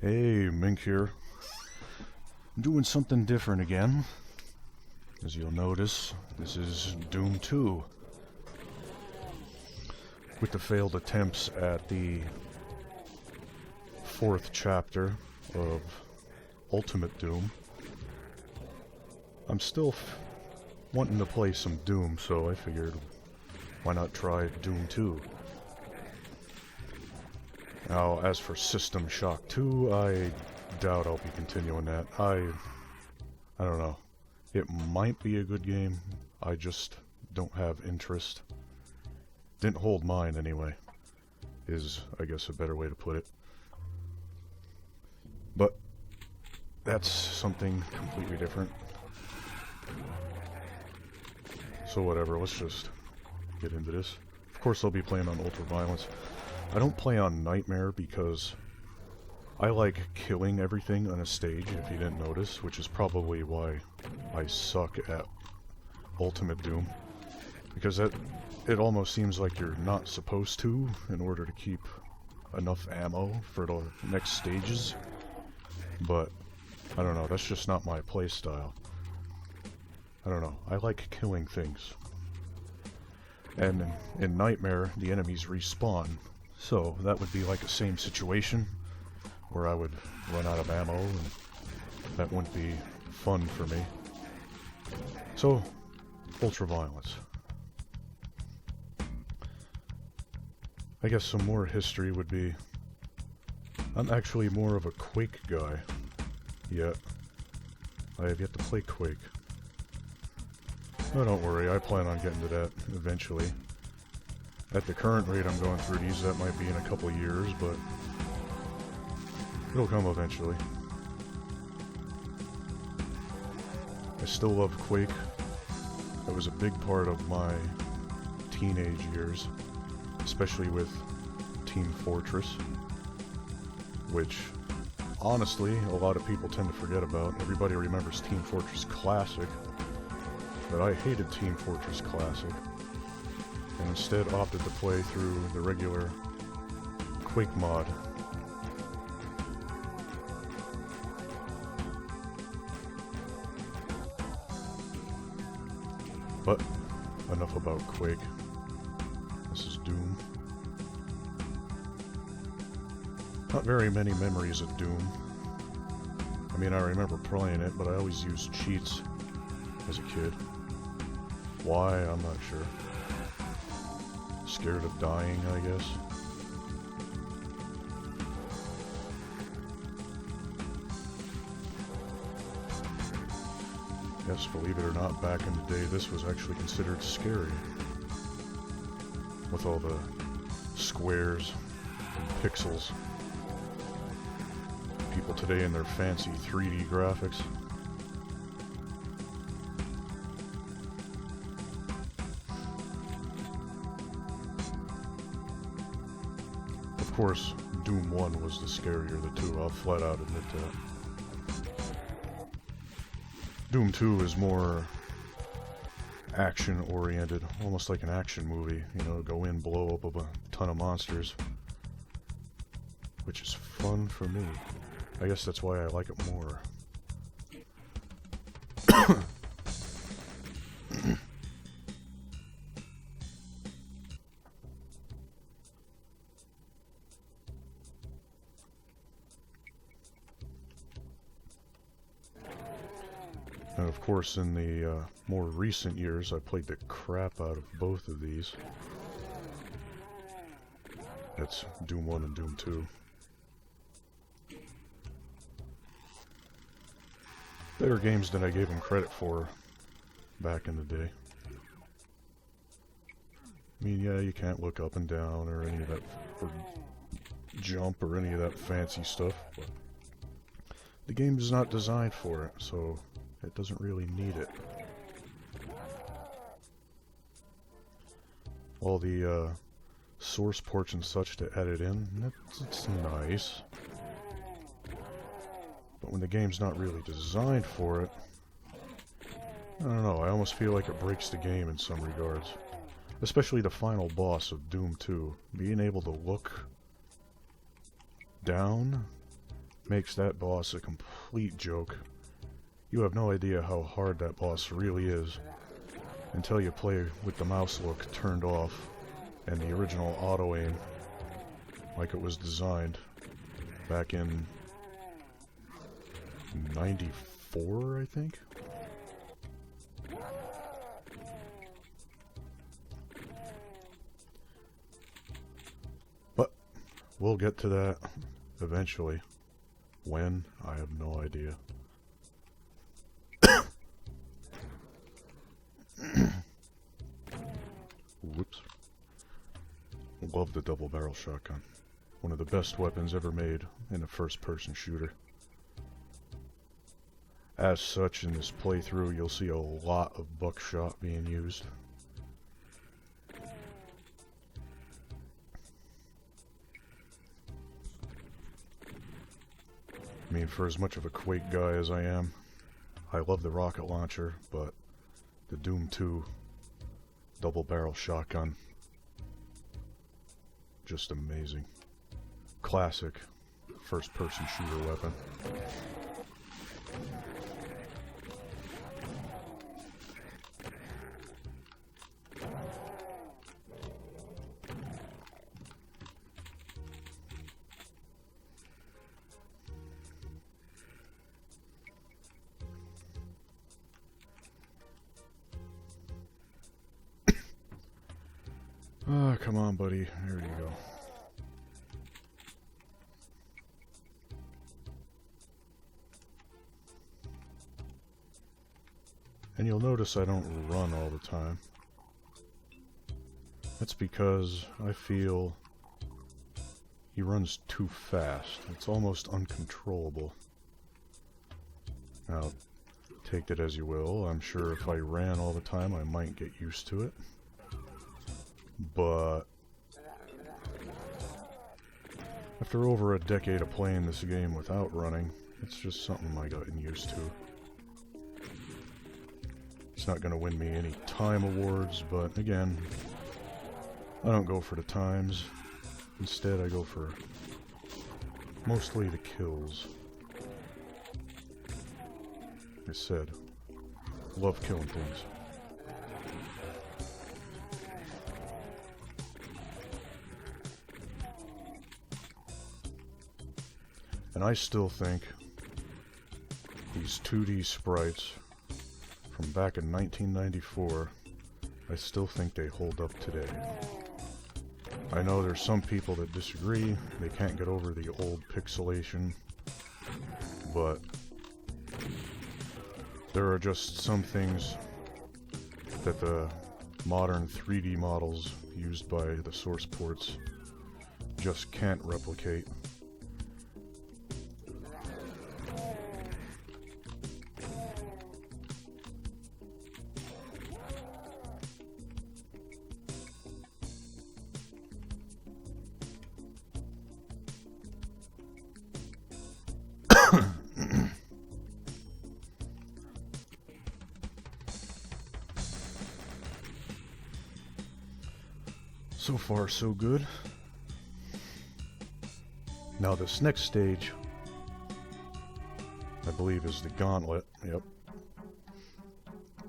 Hey, Mink here. I'm doing something different again. As you'll notice, this is Doom 2. With the failed attempts at the 4th chapter of Ultimate Doom, I'm still wanting to play some Doom, so I figured, why not try Doom 2? Now, as for System Shock 2, I doubt I'll be continuing that. I don't know. It might be a good game, I just don't have interest. Didn't hold mine anyway, is, I guess, a better way to put it. But that's something completely different. So whatever, let's just get into this. Of course I'll be playing on Ultraviolence. I don't play on Nightmare because I like killing everything on a stage, if you didn't notice, which is probably why I suck at Ultimate Doom. Because it almost seems like you're not supposed to in order to keep enough ammo for the next stages. But, I don't know, that's just not my playstyle. I don't know, I like killing things. And in Nightmare, the enemies respawn. So, that would be like the same situation, where I would run out of ammo, and that wouldn't be fun for me. So, Ultraviolence. I guess some more history would be, I'm actually more of a Quake guy, yet I have yet to play Quake. Oh, don't worry, I plan on getting to that eventually. At the current rate I'm going through these, that might be in a couple of years, but it'll come eventually. I still love Quake. That was a big part of my teenage years, especially with Team Fortress, which, honestly, a lot of people tend to forget about. Everybody remembers Team Fortress Classic, but I hated Team Fortress Classic, and instead opted to play through the regular Quake mod. But enough about Quake. This is Doom. Not very many memories of Doom. I mean, I remember playing it, but I always used cheats as a kid. Why, I'm not sure. Scared of dying, I guess. Yes, believe it or not, back in the day, this was actually considered scary. With all the squares and pixels. People today in their fancy 3D graphics. Of course, Doom 1 was the scarier of the two, I'll flat out admit that. Doom 2 is more action-oriented, almost like an action movie. You know, go in, blow up a ton of monsters. Which is fun for me. I guess that's why I like it more. And of course, in the more recent years, I played the crap out of both of these. That's Doom 1 and Doom 2. Better games than I gave them credit for back in the day. I mean, yeah, you can't look up and down or any of that, or jump or any of that fancy stuff, but the game is not designed for it, so it doesn't really need it. All the source ports and such to edit in, it's nice. But when the game's not really designed for it, I don't know, I almost feel like it breaks the game in some regards. Especially the final boss of Doom 2. Being able to look down makes that boss a complete joke. You have no idea how hard that boss really is until you play with the mouse look turned off and the original auto aim like it was designed back in 94, I think. But we'll get to that eventually. When? I have no idea. Whoops. Love the double barrel shotgun. One of the best weapons ever made in a first-person shooter. As such, in this playthrough, you'll see a lot of buckshot being used. I mean, for as much of a Quake guy as I am, I love the rocket launcher, but the Doom 2 double barrel shotgun, just amazing. Classic first-person shooter weapon. Ah, come on, buddy. There you go. And you'll notice I don't run all the time. That's because I feel he runs too fast. It's almost uncontrollable. Now, take that as you will. I'm sure if I ran all the time, I might get used to it. But after over a decade of playing this game without running, it's just something I gotten used to. It's not going to win me any time awards, but again, I don't go for the times. Instead, I go for mostly the kills. Like I said, love killing things. And I still think these 2D sprites from back in 1994, I still think they hold up today. I know there's some people that disagree, they can't get over the old pixelation, but there are just some things that the modern 3D models used by the source ports just can't replicate. So far, so good. Now this next stage, I believe, is the Gauntlet. Yep.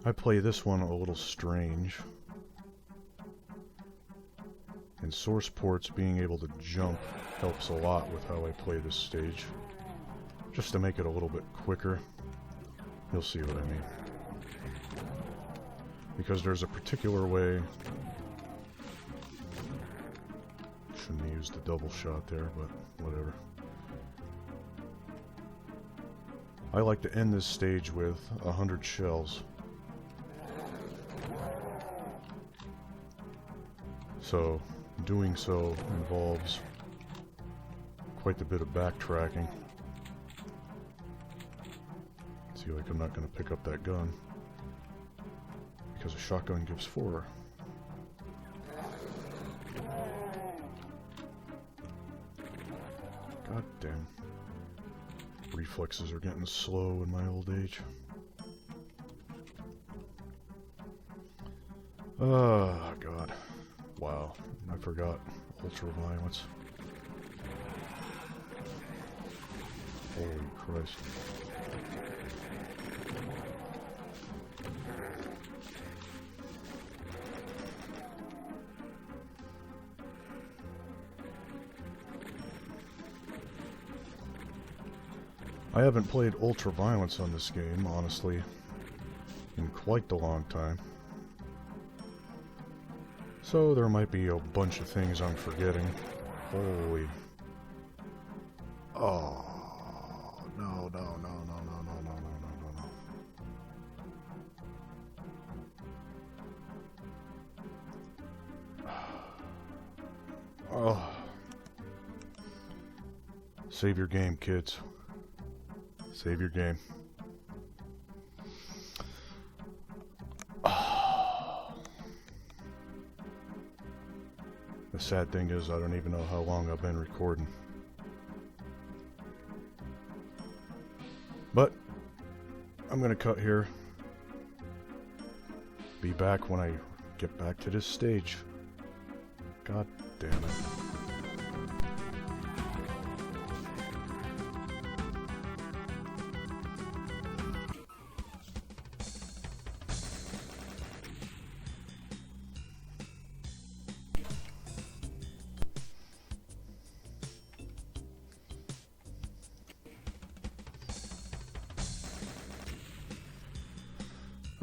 I play this one a little strange. In source ports, being able to jump helps a lot with how I play this stage. Just to make it a little bit quicker. You'll see what I mean. Because there's a particular way. Shouldn't have used the double shot there, but whatever. I like to end this stage with 100 shells. So, doing so involves quite a bit of backtracking. See, like I'm not going to pick up that gun because a shotgun gives 4. God damn. Reflexes are getting slow in my old age. Oh, God. Wow. I forgot ultra violence. Christ. I haven't played ultraviolence on this game, honestly, in quite a long time. So there might be a bunch of things I'm forgetting. Holy... Oh, no, no, no, no, no, no, no, no, no, no, no. Oh. Save your game, kids. Save your game. The sad thing is, I don't even know how long I've been recording. But I'm gonna cut here. Be back when I get back to this stage. God damn it.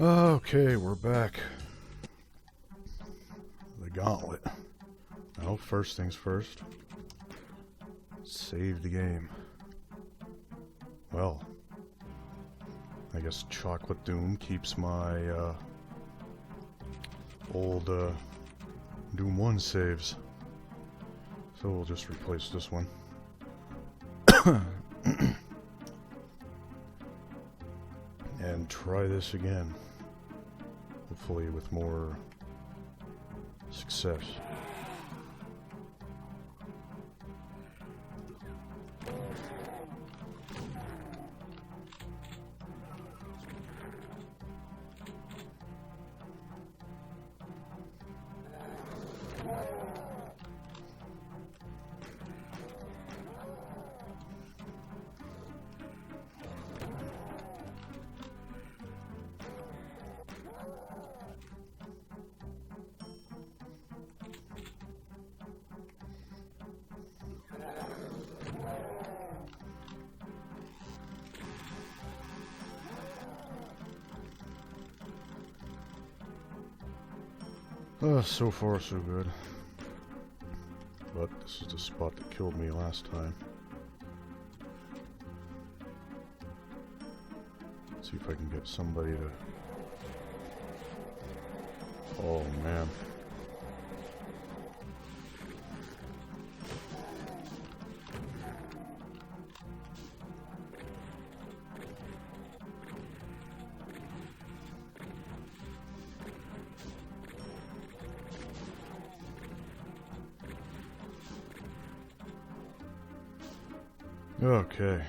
Okay, we're back. The Gauntlet. Well, first things first. Save the game. Well, I guess Chocolate Doom keeps my old Doom 1 saves. So we'll just replace this one. And try this again. Hopefully with more success. So far so good. But this is the spot that killed me last time. Let's see if I can get somebody to... Oh man. Okay.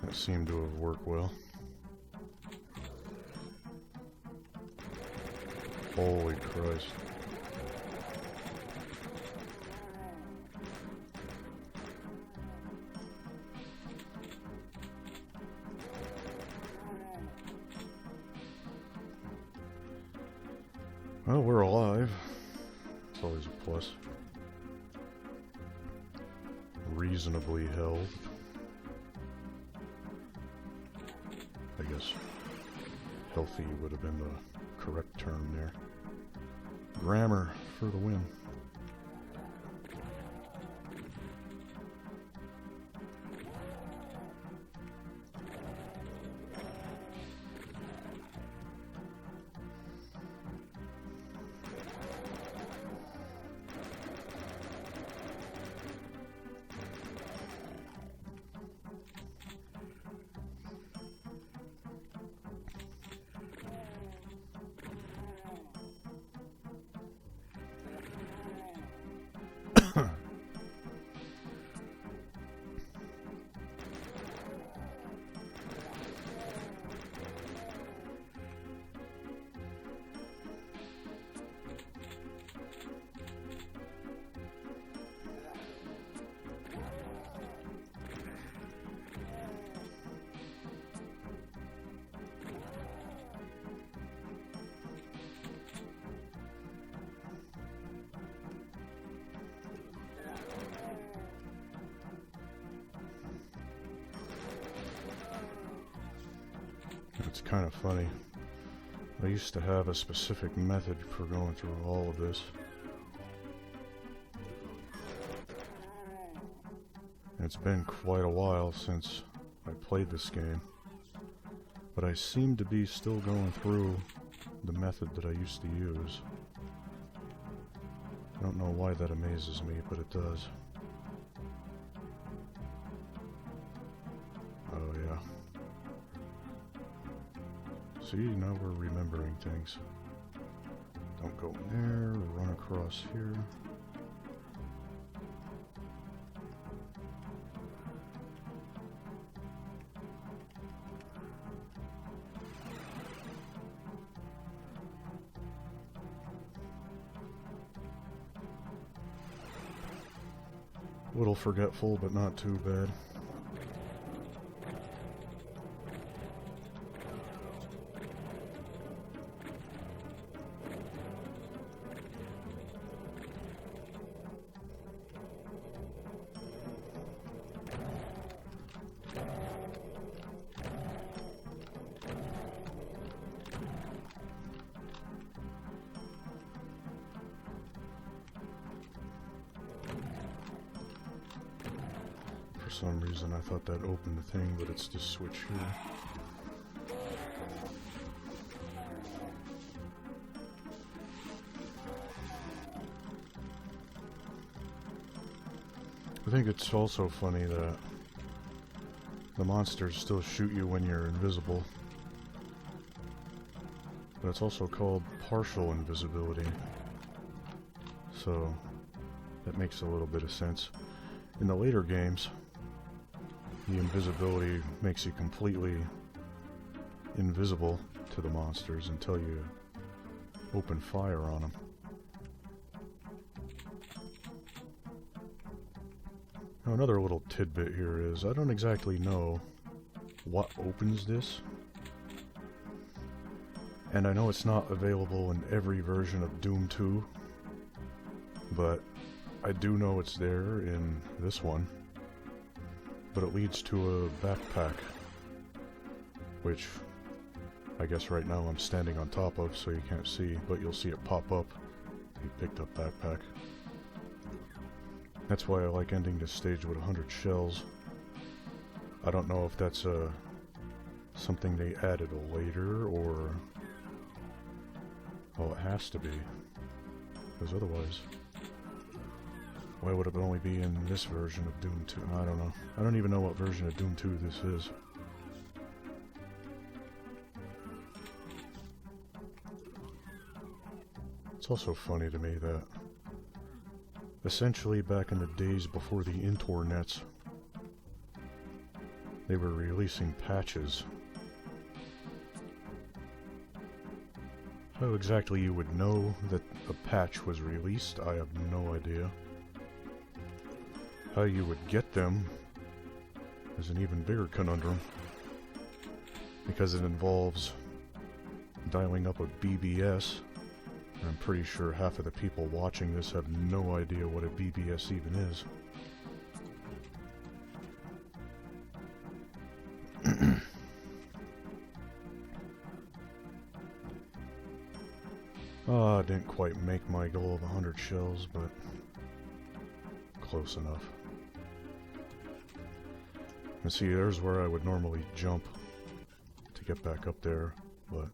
That seemed to have worked well. Holy Christ. Well, we're alive. It's always a plus. Reasonably held. I guess healthy would have been the correct term there. Grammar for the win. it's kind of funny. I used to have a specific method for going through all of this. It's been quite a while since I played this game, but I seem to be still going through the method that I used to use. I don't know why that amazes me, but it does. Oh yeah. See, now we're remembering things. Don't go in there, run across here. A little forgetful, but not too bad. For some reason I thought that opened the thing, but it's this switch here. I think it's also funny that the monsters still shoot you when you're invisible, but it's also called partial invisibility, so that makes a little bit of sense. In the later games, the invisibility makes you completely invisible to the monsters until you open fire on them. Now another little tidbit here is, I don't exactly know what opens this, and I know it's not available in every version of Doom 2, but I do know it's there in this one. But it leads to a backpack, which I guess right now I'm standing on top of, so you can't see, but you'll see it pop up. You picked up backpack. That's why I like ending this stage with 100 shells. I don't know if that's something they added later, or... well, it has to be, because otherwise... why would it only be in this version of Doom 2? I don't know. I don't even know what version of Doom 2 this is. It's also funny to me that essentially back in the days before the internets, they were releasing patches. How exactly you would know that a patch was released, I have no idea. How you would get them is an even bigger conundrum, because it involves dialing up a BBS. I'm pretty sure half of the people watching this have no idea what a BBS even is. I didn't quite make my goal of 100 shells, but close enough. And see, there's where I would normally jump to get back up there, but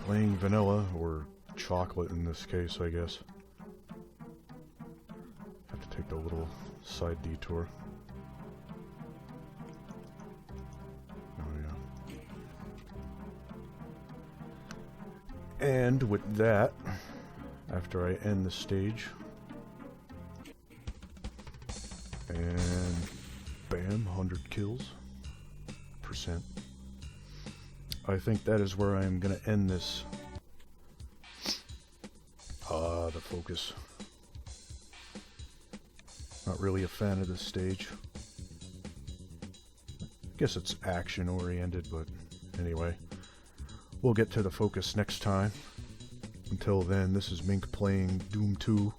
playing vanilla, or chocolate in this case, I guess. Have to take the little side detour. Oh yeah. And with that, after I end the stage, and bam, 100 kills %. I think that is where I am going to end this. The focus. Not really a fan of this stage. I guess it's action oriented, but anyway. We'll get to the focus next time. Until then, this is Mink playing Doom 2.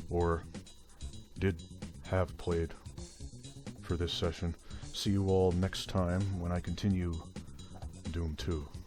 Or did have played for this session. see you all next time when I continue Doom 2.